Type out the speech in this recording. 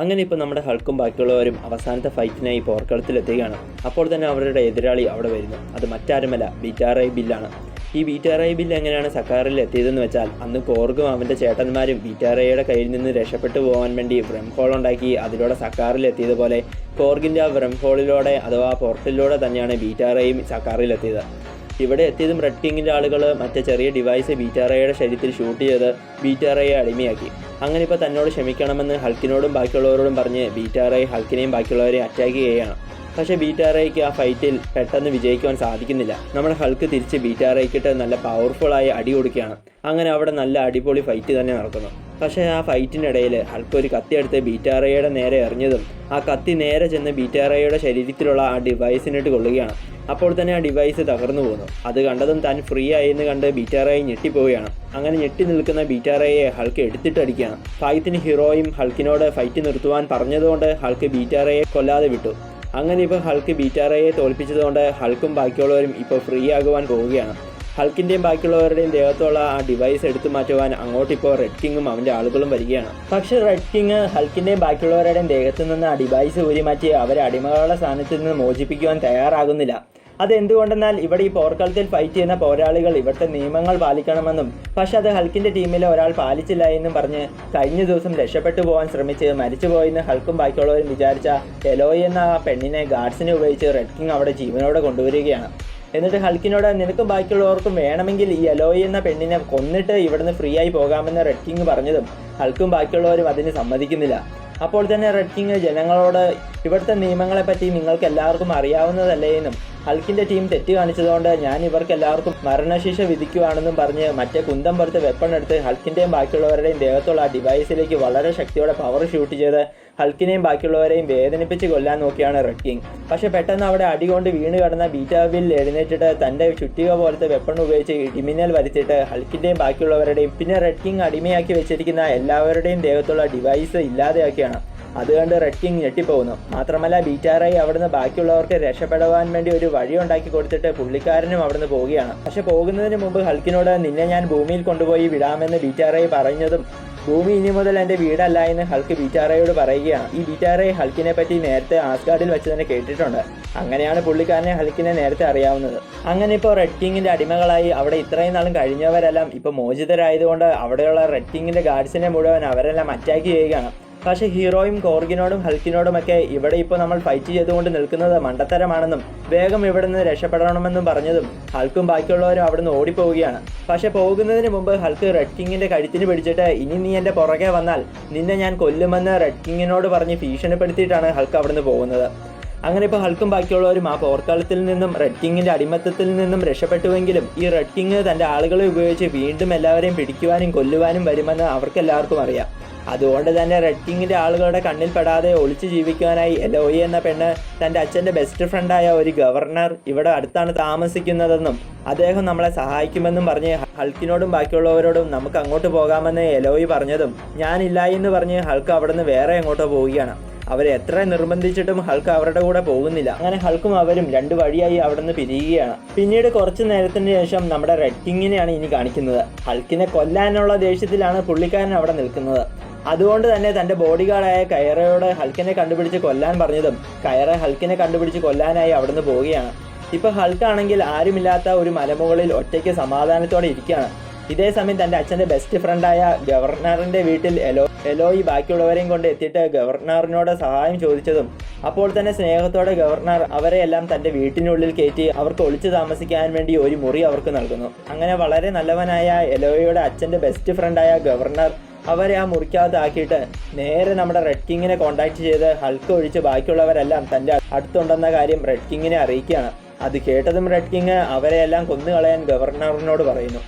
അങ്ങനെ ഇപ്പോൾ നമ്മുടെ ഹൾക്കും ബാക്കിയുള്ളവരും അവസാനത്തെ ഫൈറ്റിനായി പോർക്കളത്തിലെത്തുകയാണ്. അപ്പോൾ തന്നെ അവരുടെ എതിരാളി അവിടെ വരുന്നു. അത് മറ്റാരുമല്ല, ബീറ്റാ റേ ബില്ലാണ്. ഈ ബീറ്റാ റേ ബില്ല് എങ്ങനെയാണ് സക്കാറിൽ എത്തിയതെന്ന് വെച്ചാൽ, അന്ന് കോർഗും അവൻ്റെ ചേട്ടന്മാരും ബീറ്റാ റേയുടെ കയ്യിൽ നിന്ന് രക്ഷപ്പെട്ടു പോകാൻ വേണ്ടി വ്രം ഹോൾ ഉണ്ടാക്കി അതിലൂടെ സക്കാറിൽ എത്തിയതുപോലെ കോർഗിൻ്റെ ആ വ്രം ഹോളിലൂടെ അഥവാ പോർട്ടലിലൂടെ തന്നെയാണ് ബീറ്റാ റേയും സക്കാറിലെത്തിയത്. ഇവിടെ എത്തിയതും റെഡ് കിങ്ങിൻ്റെ ആളുകൾ മറ്റേ ചെറിയ ഡിവൈസ് ബീറ്റാ റേയുടെ ശരീരത്തിൽ ഷൂട്ട് ചെയ്ത് ബീറ്റാ റേയെ അടിമയാക്കി. അങ്ങനെ ഇപ്പോൾ തന്നോട് ക്ഷമിക്കണമെന്ന് ഹൾക്കിനോടും ബാക്കിയുള്ളവരോടും പറഞ്ഞ് ബീറ്റാ റേ ഹൾക്കിനെയും ബാക്കിയുള്ളവരെയും അറ്റാക്ക് ചെയ്യുകയാണ്. പക്ഷേ ബീറ്റാ റേയ്ക്ക് ആ ഫൈറ്റിൽ പെട്ടെന്ന് വിജയിക്കുവാൻ സാധിക്കുന്നില്ല. നമ്മുടെ ഹൾക്ക് തിരിച്ച് ബീറ്റാ റേക്കിട്ട് നല്ല പവർഫുള്ളായി അടി കൊടുക്കുകയാണ്. അങ്ങനെ അവിടെ നല്ല അടിപൊളി ഫൈറ്റ് തന്നെ നടക്കുന്നു. പക്ഷേ ആ ഫൈറ്റിനിടയിൽ ഹൾക്ക് ഒരു കത്തി എടുത്ത് ബീറ്റാ റേയുടെ നേരെ എറിഞ്ഞതും ആ കത്തി നേരെ ചെന്ന് ബീറ്റാ റേയുടെ ശരീരത്തിലുള്ള ആ ഡിവൈസിനിട്ട് കൊള്ളുകയാണ്. അപ്പോൾ തന്നെ ആ ഡിവൈസ് തകർന്നു പോകുന്നു. അത് കണ്ടതും താൻ ഫ്രീ ആയെന്ന് കണ്ട് ബീറ്റാ റേ ഞെട്ടിപ്പോവുകയാണ്. അങ്ങനെ ഞെട്ടി നിൽക്കുന്ന ബീറ്റാ റേയെ ഹൾക്ക് എടുത്തിട്ടടിക്കുകയാണ്. ഫൈറ്റിന് ഹീറോയും ഹൾക്കിനോട് ഫൈറ്റ് നിർത്തുവാൻ പറഞ്ഞതുകൊണ്ട് ഹൾക്ക് ബീറ്റാ റേയെ കൊല്ലാതെ വിട്ടു. അങ്ങനെ ഇപ്പോൾ ഹൾക്ക് ബീറ്റാ റേയെ തോൽപ്പിച്ചതുകൊണ്ട് ഹൾക്കും ബാക്കിയുള്ളവരും ഇപ്പോൾ ഫ്രീ ആകുവാൻ പോവുകയാണ്. ഹൾക്കിൻ്റെയും ബാക്കിയുള്ളവരുടെയും ദേഹത്തുള്ള ആ ഡിവൈസ് എടുത്തു മാറ്റുവാൻ അങ്ങോട്ടിപ്പോൾ റെഡ് കിങ്ങും അവൻ്റെ ആളുകളും വരികയാണ്. പക്ഷേ റെഡ് കിങ് ഹൾക്കിൻ്റെയും ബാക്കിയുള്ളവരുടെയും ദേഹത്തു നിന്ന് ആ ഡിവൈസ് ഊരിമാറ്റി അവരെ അടിമകളുടെ സ്ഥാനത്ത് നിന്ന് മോചിപ്പിക്കുവാൻ തയ്യാറാകുന്നില്ല. അതെന്തുകൊണ്ടെന്നാൽ ഇവിടെ ഈ പോർക്കളത്തിൽ ഫൈറ്റ് ചെയ്യുന്ന പോരാളികൾ ഇവിടുത്തെ നിയമങ്ങൾ പാലിക്കണമെന്നും പക്ഷെ അത് ഹൾക്കിൻ്റെ ടീമിലെ ഒരാൾ പാലിച്ചില്ല എന്നും പറഞ്ഞ് കഴിഞ്ഞ ദിവസം രക്ഷപ്പെട്ടു പോകാൻ ശ്രമിച്ച് മരിച്ചുപോയെന്ന് ഹൾക്കും ബാക്കിയുള്ളവരും വിചാരിച്ച എലോയ് എന്ന ആ പെണ്ണിനെ ഗാർഡ്സിനെ ഉപയോഗിച്ച് റെഡ് കിങ് അവിടെ ജീവനോടെ കൊണ്ടുവരികയാണ്. എന്നിട്ട് ഹൾക്കിനോട് നിനക്കും ബാക്കിയുള്ളവർക്കും വേണമെങ്കിൽ ഈ എലോയ് എന്ന പെണ്ണിനെ കൊന്നിട്ട് ഇവിടുന്ന് ഫ്രീ ആയി പോകാമെന്ന് റെഡ് കിങ് പറഞ്ഞതും ഹൾക്കും ബാക്കിയുള്ളവരും അതിന് സമ്മതിക്കുന്നില്ല. അപ്പോൾ തന്നെ റെഡ് കിങ് ജനങ്ങളോട് ഇവിടുത്തെ നിയമങ്ങളെപ്പറ്റി നിങ്ങൾക്ക് എല്ലാവർക്കും അറിയാവുന്നതല്ലേ എന്നും ഹൾക്കിൻ്റെ ടീം തെറ്റ് കാണിച്ചതുകൊണ്ട് ഞാൻ ഇവർക്ക് എല്ലാവർക്കും മരണശിക്ഷ വിധിക്കുകയാണെന്നും പറഞ്ഞ് മറ്റേ കുന്തം പുറത്ത് വെപ്പൺ എടുത്ത് ഹൾക്കിൻ്റെയും ബാക്കിയുള്ളവരുടെയും ദേഹത്തുള്ള ആ ഡിവൈസിലേക്ക് വളരെ ശക്തിയോടെ പവർ ഷൂട്ട് ചെയ്ത് ഹൾക്കിനെയും ബാക്കിയുള്ളവരെയും വേദനിപ്പിച്ച് കൊല്ലാൻ നോക്കിയാണ് റെഡ് കിങ്. പക്ഷേ പെട്ടെന്ന് അവിടെ അടികൊണ്ട് വീണ് കിടന്ന ബീറ്റാ ബിൽ എഴുന്നേറ്റിട്ട് തൻ്റെ ചുറ്റിക പോലത്തെ വെപ്പൺ ഉപയോഗിച്ച് ഇടിമിന്നൽ വരുത്തിയിട്ട് ഹൾക്കിൻ്റെയും ബാക്കിയുള്ളവരുടെയും പിന്നെ റെഡ് കിങ് അടിമയാക്കി വെച്ചിരിക്കുന്ന എല്ലാവരുടെയും ദേഹത്തുള്ള ഡിവൈസ് ഇല്ലാതെയാക്കിയാണ്. അതുകൊണ്ട് റെഡ് കിങ് ഞെട്ടിപ്പോകുന്നു. മാത്രമല്ല ബീറ്റാ റേ അവിടുന്ന് ബാക്കിയുള്ളവർക്ക് രക്ഷപ്പെടുവാൻ വേണ്ടി ഒരു വഴി ഉണ്ടാക്കി കൊടുത്തിട്ട് പുള്ളിക്കാരനും അവിടുന്ന് പോവുകയാണ്. പക്ഷെ പോകുന്നതിന് മുമ്പ് ഹൾക്കിനോട് നിന്നെ ഞാൻ ഭൂമിയിൽ കൊണ്ടുപോയി വിടാമെന്ന് ബീറ്റാ റേ പറഞ്ഞതും ഭൂമി ഇനി മുതൽ എൻ്റെ വീടല്ല എന്ന് ഹൾക്ക് ബീറ്റാ റേയോട് പറയുകയാണ്. ഈ ബീറ്റാ റേ ഹൾക്കിനെ പറ്റി നേരത്തെ ആസ്ഗാർഡിൽ വെച്ച് തന്നെ കേട്ടിട്ടുണ്ട്. അങ്ങനെയാണ് പുള്ളിക്കാരനെ ഹൾക്കിനെ നേരത്തെ അറിയാവുന്നത്. അങ്ങനെ ഇപ്പോൾ റെഡ് കിങ്ങിൻ്റെ അടിമകളായി അവിടെ ഇത്രയും നാളും കഴിഞ്ഞവരെല്ലാം ഇപ്പോൾ മോചിതരായതുകൊണ്ട് അവിടെയുള്ള റെഡ് കിങ്ങിൻ്റെ ഗാർഡ്സിനെ മുഴുവൻ അവരെല്ലാം അറ്റാക്ക് ചെയ്യുകയാണ്. പക്ഷേ ഹീറോയും കോർഗിനോടും ഹൾക്കിനോടുമൊക്കെ ഇവിടെ ഇപ്പോൾ നമ്മൾ ഫൈറ്റ് ചെയ്തുകൊണ്ട് നിൽക്കുന്നത് മണ്ടത്തരമാണെന്നും വേഗം ഇവിടെ നിന്ന് രക്ഷപ്പെടണമെന്നും പറഞ്ഞതും ഹൾക്കും ബാക്കിയുള്ളവരും അവിടെ നിന്ന് ഓടിപ്പോവുകയാണ്. പക്ഷേ പോകുന്നതിന് മുമ്പ് ഹൾക്ക് റെഡ് കിങ്ങിൻ്റെ കഴുത്തിന് പിടിച്ചിട്ട് ഇനി നീ എൻ്റെ പുറകെ വന്നാൽ നിന്നെ ഞാൻ കൊല്ലുമെന്ന് റെഡ് കിങ്ങിനോട് പറഞ്ഞ് ഭീഷണിപ്പെടുത്തിയിട്ടാണ് ഹൾക്ക് അവിടെ നിന്ന് പോകുന്നത്. അങ്ങനെ ഇപ്പോൾ ഹൾക്കും ബാക്കിയുള്ളവരും ആ പോർക്കളത്തിൽ നിന്നും റെഡ് കിങ്ങിൻ്റെ അടിമത്തത്തിൽ നിന്നും രക്ഷപ്പെട്ടുവെങ്കിലും ഈ റെഡ് കിങ് തൻ്റെ ആളുകളെ ഉപയോഗിച്ച് വീണ്ടും എല്ലാവരെയും പിടിക്കുവാനും കൊല്ലുവാനും വരുമെന്ന് അവർക്കെല്ലാവർക്കും അറിയാം. അതുകൊണ്ട് തന്നെ റെഡ് കിങ്ങിൻ്റെ ആളുകളുടെ കണ്ണിൽ പെടാതെ ഒളിച്ചു ജീവിക്കുവാനായി എലോയി എന്ന പെണ്ണ് തൻ്റെ അച്ഛൻ്റെ ബെസ്റ്റ് ഫ്രണ്ടായ ഒരു ഗവർണർ ഇവിടെ അടുത്താണ് താമസിക്കുന്നതെന്നും അദ്ദേഹം നമ്മളെ സഹായിക്കുമെന്നും പറഞ്ഞ് ഹൾക്കിനോടും ബാക്കിയുള്ളവരോടും നമുക്ക് അങ്ങോട്ട് പോകാമെന്ന് എലോയി പറഞ്ഞതും ഞാനില്ല എന്ന് പറഞ്ഞ് ഹൾക്ക് അവിടെ നിന്ന് വേറെ എങ്ങോട്ടോ പോവുകയാണ്. അവരെ എത്ര നിർബന്ധിച്ചിട്ടും ഹൾക്ക് അവരുടെ കൂടെ പോകുന്നില്ല. അങ്ങനെ ഹൾക്കും അവരും രണ്ട് വഴിയായി അവിടെ നിന്ന് പിരിയുകയാണ്. പിന്നീട് കുറച്ച് നേരത്തിന് ശേഷം നമ്മുടെ റെഡ് കിങ്ങിനെയാണ് ഇനി കാണിക്കുന്നത്. ഹൾക്കിനെ കൊല്ലാനുള്ള ദേഷ്യത്തിലാണ് പുള്ളിക്കാരൻ അവിടെ നിൽക്കുന്നത്. അതുകൊണ്ട് തന്നെ തൻ്റെ ബോഡി ഗാർഡായ കയറയോട് ഹൾക്കിനെ കണ്ടുപിടിച്ച് കൊല്ലാൻ പറഞ്ഞതും കയറ ഹൾക്കിനെ കണ്ടുപിടിച്ച് കൊല്ലാനായി അവിടുന്ന് പോവുകയാണ്. ഇപ്പോൾ ഹൾക്കാണെങ്കിൽ ആരുമില്ലാത്ത ഒരു മലമുകളിൽ ഒറ്റയ്ക്ക് സമാധാനത്തോടെ ഇരിക്കുകയാണ്. ഇതേ സമയം തൻ്റെ അച്ഛൻ്റെ ബെസ്റ്റ് ഫ്രണ്ടായ ഗവർണറിൻ്റെ വീട്ടിൽ എലോയി ബാക്കിയുള്ളവരെയും കൊണ്ട് എത്തിയിട്ട് ഗവർണറിനോട് സഹായം ചോദിച്ചതും അപ്പോൾ തന്നെ സ്നേഹത്തോടെ ഗവർണർ അവരെയെല്ലാം തൻ്റെ വീട്ടിനുള്ളിൽ കയറ്റി അവർക്ക് ഒളിച്ചു താമസിക്കാൻ വേണ്ടി ഒരു മുറി അവർക്ക് നൽകുന്നു. അങ്ങനെ വളരെ നല്ലവനായ എലോയിയുടെ അച്ഛൻ്റെ ബെസ്റ്റ് ഫ്രണ്ടായ ഗവർണർ അവരെ ആ മുറിക്കകത്താക്കിയിട്ട് നേരെ നമ്മുടെ റെഡ് കിങ്ങിനെ കോൺടാക്ട് ചെയ്ത് ഹൾക്ക് ഒഴിച്ച് ബാക്കിയുള്ളവരെല്ലാം തൻ്റെ അടുത്തുണ്ടെന്ന കാര്യം റെഡ് കിങ്ങിനെ അറിയിക്കുകയാണ്. അത് കേട്ടതും റെഡ് കിങ് അവരെയെല്ലാം കൊന്നുകളയാൻ ഗവർണറിനോട് പറയുന്നു.